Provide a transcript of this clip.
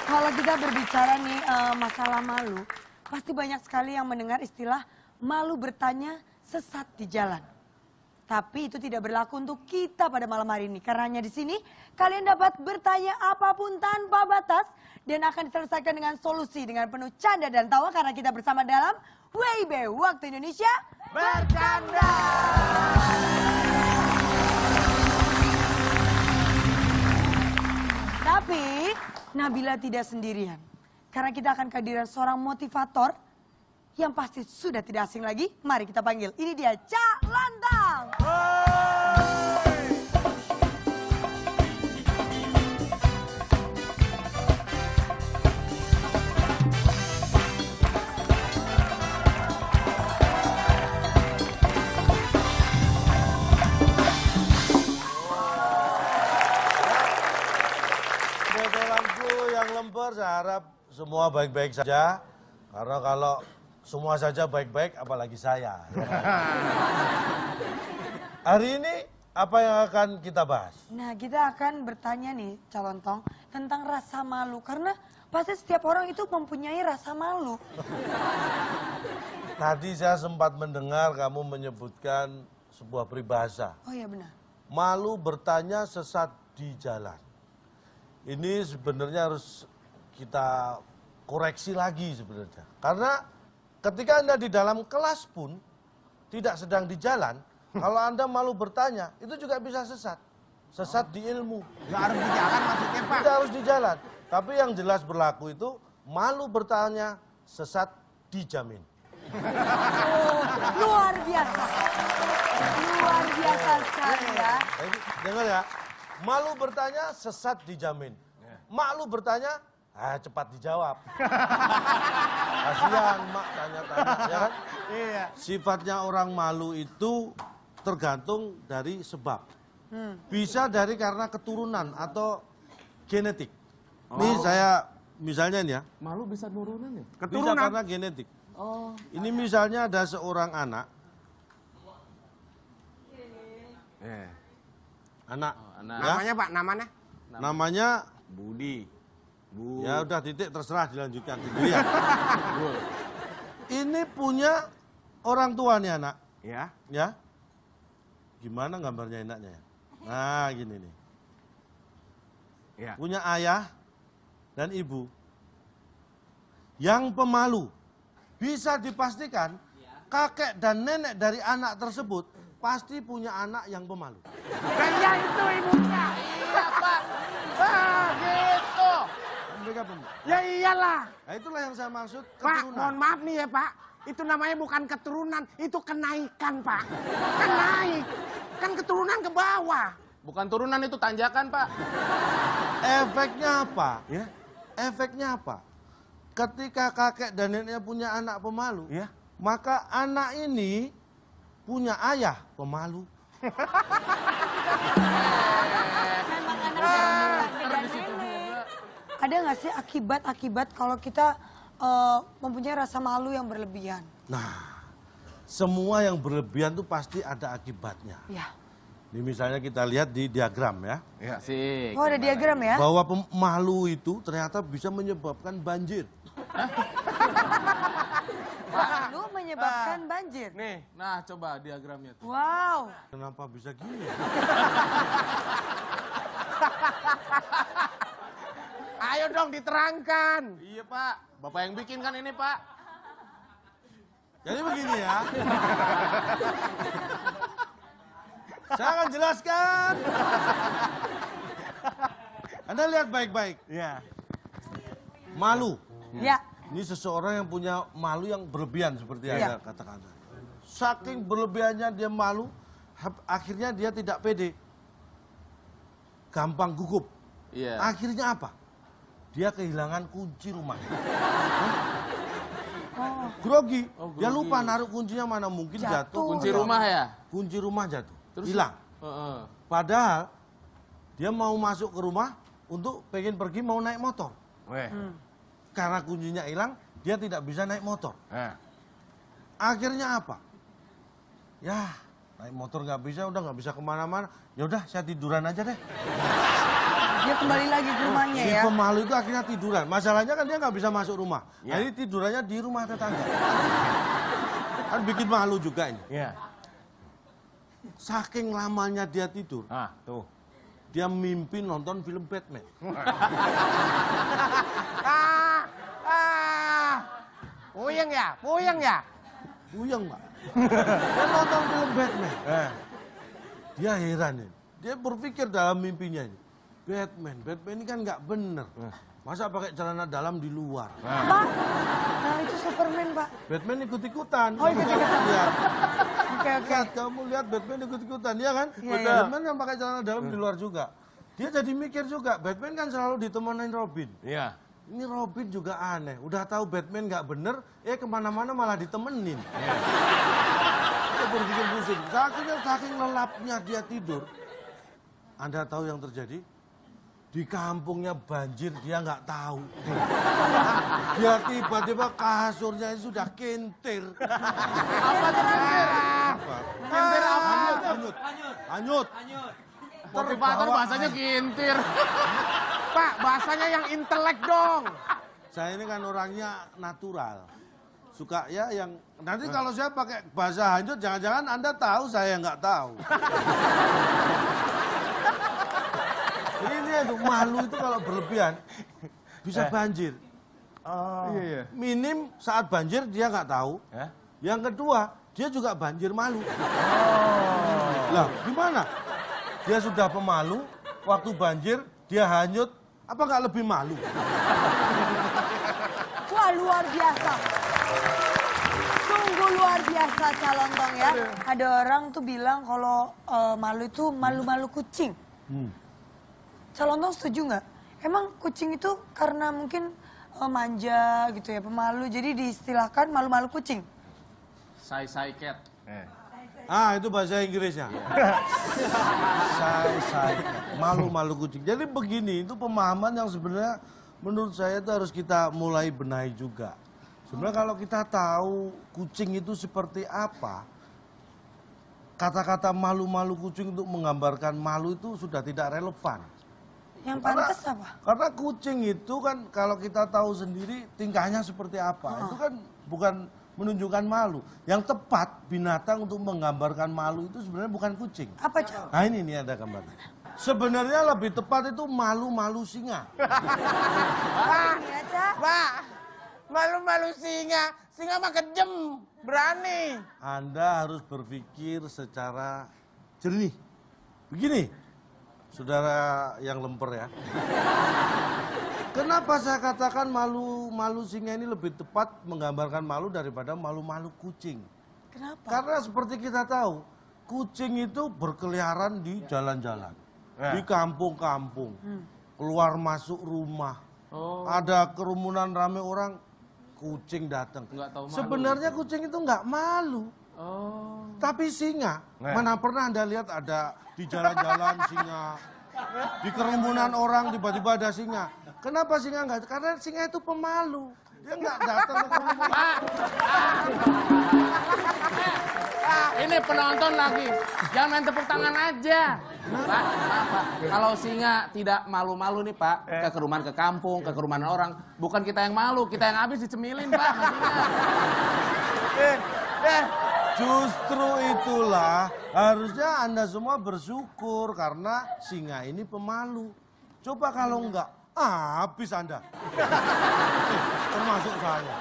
Kalau kita berbicara nih masalah malu, pasti banyak sekali yang mendengar istilah malu bertanya sesat di jalan. Tapi itu tidak berlaku untuk kita pada malam hari ini. Karena hanya di sini kalian dapat bertanya apapun tanpa batas dan akan diselesaikan dengan solusi dengan penuh canda dan tawa karena kita bersama dalam WIB Waktu Indonesia Bercanda. Tapi Nabila tidak sendirian. Karena kita akan kehadiran seorang motivator yang pasti sudah tidak asing lagi. Mari kita panggil. Ini dia Cak Lantang. Bebelanku yang lemper, saya harap semua baik-baik saja. Karena kalau semua saja baik-baik, apalagi saya. Hari ini apa yang akan kita bahas? Nah, kita akan bertanya nih, Calon Tong, tentang rasa malu. Karena pasti setiap orang itu mempunyai rasa malu. Tadi saya sempat mendengar kamu menyebutkan sebuah peribahasa. Oh iya benar. Malu bertanya sesat di jalan. Ini sebenarnya harus kita koreksi lagi sebenarnya. Karena ketika Anda di dalam kelas pun tidak sedang di jalan, kalau Anda malu bertanya, itu juga bisa sesat. Sesat di ilmu. Nggak harus di jalan maksudnya, Pak? Tidak harus di jalan. Tapi yang jelas berlaku itu, malu bertanya, sesat dijamin. Oh, luar biasa. Luar biasa sekali ya. Dengar ya, malu bertanya, sesat dijamin. Malu bertanya, cepat dijawab. Kasihan mak tanya-tanya, ya kan? Iya. Sifatnya orang malu itu tergantung dari sebab. Bisa dari karena keturunan atau genetik. Nih saya misalnya nih ya. Malu bisa nurunan ya? Bisa Keturunan? karena genetik. Oh. Ini misalnya ada seorang anak. Anak. anak. Ya, Namanya, Pak, namanya? namanya Budi. Bu. ya udah titik terserah dilanjutkan gitu ya. Ini punya orang tua nih anak. Ya. Ya. Gimana gambarnya enaknya ya? Nah gini nih. Ya. Punya ayah dan ibu yang pemalu. Bisa dipastikan kakek dan nenek dari anak tersebut pasti punya anak yang pemalu. Kayaknya itu ibunya. Iya, Pak. Gitu. Mereka pemalu. Ya iyalah. Nah, itulah yang saya maksud Pak, keturunan. mohon maaf nih ya, Pak. Itu namanya bukan keturunan, itu kenaikan, Pak. Kan naik. Kan keturunan ke bawah. Bukan turunan itu tanjakan, Pak. Efeknya apa? Ya. Efeknya apa? Ketika kakek dan neneknya punya anak pemalu, Ya. maka anak ini punya ayah pemalu. Memang anak dan nenek. Ada nggak sih akibat-akibat kalau kita mempunyai rasa malu yang berlebihan? Nah, semua yang berlebihan itu pasti ada akibatnya. Ya. Ini misalnya kita lihat di diagram ya, Asik. Oh ada diagram ya? bahwa pemalu itu ternyata bisa menyebabkan banjir. Malu menyebabkan banjir. Nih, nah coba diagramnya tuh. Wow. Kenapa bisa gini? Ayo dong diterangkan. Iya, Pak. Bapak yang bikin kan ini, Pak. Jadi begini ya. Saya akan jelaskan. Anda lihat baik-baik. Ya. Malu. Ya. Ini seseorang yang punya malu yang berlebihan seperti Iya. Anda katakan. Saking berlebihannya dia malu, akhirnya dia tidak pede. Gampang gugup. Iya. Akhirnya apa? Dia kehilangan kunci rumah. Grogi. Oh, Dia grogi. lupa naruh kuncinya mana, mungkin Jatuh. jatuh. Kunci rumah ya? Kunci rumah jatuh. Terus Hilang. Heeh. Padahal dia mau masuk ke rumah untuk pengen pergi mau naik motor. Weh. Karena kuncinya hilang, dia tidak bisa naik motor. Akhirnya apa? Ya, naik motor nggak bisa, udah nggak bisa kemana-mana. Ya udah, saya tiduran aja deh. Dia kembali lagi ke rumahnya Si ya. pemalu itu akhirnya tiduran. Masalahnya kan dia nggak bisa masuk rumah. Ya. Nah, ini tidurannya di rumah tetangga. Kan bikin malu juga ini. Iya. Saking lamanya dia tidur, Ah, tuh. dia mimpi nonton film Batman. Ah, ah. Puyeng ya, puyeng ya. Puyeng, Pak. Dia nonton film Batman. Dia heran ya. Dia berpikir dalam mimpinya ini. Batman ini kan nggak bener. Masa pakai celana dalam di luar? Pak, nah itu Superman Pak. Batman ikut-ikutan. Oh, ikut-ikutan. Lihat. Oke oke. Lihat, kamu lihat Batman ikut-ikutan, ya kan? Iya, iya. Batman yang pakai celana dalam di luar juga. Dia jadi mikir juga, Batman kan selalu ditemenin Robin. Iya. Ini Robin juga aneh, udah tahu Batman nggak bener, kemana-mana malah ditemenin. Dia berpikir pusing, saking lelapnya dia tidur. Anda tahu yang terjadi? Di kampungnya banjir, dia nggak tahu. Dia tiba-tiba kasurnya sudah kentir. Apa tuh? Apa? Kentir apa? Hanyut. Motivator bahasanya kintir. Pak, bahasanya yang intelek dong. Saya ini kan orangnya natural. Suka ya yang nanti kalau saya pakai bahasa hanyut jangan-jangan Anda tahu saya nggak tahu. Ini tuh malu itu kalau berlebihan bisa banjir. Oh. Iya. Minim saat banjir dia nggak tahu. Yang kedua dia juga banjir malu. Lah gimana? Dia sudah pemalu, waktu banjir dia hanyut, apa nggak lebih malu? Wah luar biasa. Sungguh luar biasa Calontong ya. Ada orang tuh bilang kalau malu itu malu-malu kucing. Calontong setuju nggak? Emang kucing itu karena mungkin manja gitu ya, pemalu, jadi diistilahkan malu-malu kucing. Sai cat. Ah, itu bahasa Inggrisnya. Saya malu-malu kucing. Jadi begini, itu pemahaman yang sebenarnya menurut saya itu harus kita mulai benahi juga. Sebenarnya kalau kita tahu kucing itu seperti apa, kata-kata malu-malu kucing untuk menggambarkan malu itu sudah tidak relevan. Yang pantas apa? Karena kucing itu kan kalau kita tahu sendiri tingkahnya seperti apa, itu kan bukan menunjukkan malu. Yang tepat binatang untuk menggambarkan malu itu sebenarnya bukan kucing. Apa Cal? Nah ini ada gambarnya. Sebenarnya lebih tepat itu malu-malu singa. Pak, Ini ya Cak. Pak. Malu-malu singa. Singa mah kejem, berani. Anda harus berpikir secara jernih. Begini, saudara yang lemper ya. Kenapa saya katakan malu singa ini lebih tepat menggambarkan malu daripada malu-malu kucing? Kenapa? Karena seperti kita tahu, kucing itu berkeliaran di jalan-jalan, di kampung-kampung, keluar masuk rumah. Ada kerumunan rame orang, kucing datang. Nggak tahu malu Sebenarnya kucing itu nggak malu. Tapi singa, mana pernah Anda lihat ada di jalan-jalan singa, di kerumunan orang tiba-tiba ada singa. Kenapa singa nggak? Karena singa itu pemalu. Dia nggak datang ke kerumunan. Ini penonton lagi. Jangan main tepuk tangan aja. Pak, kalau singa tidak malu-malu nih Pak, ke kerumunan ke kampung, ke kerumunan orang, bukan kita yang malu, kita yang habis dicemilin Pak. Justru itulah harusnya Anda semua bersyukur karena singa ini pemalu. Coba kalau enggak, habis Anda. Termasuk saya.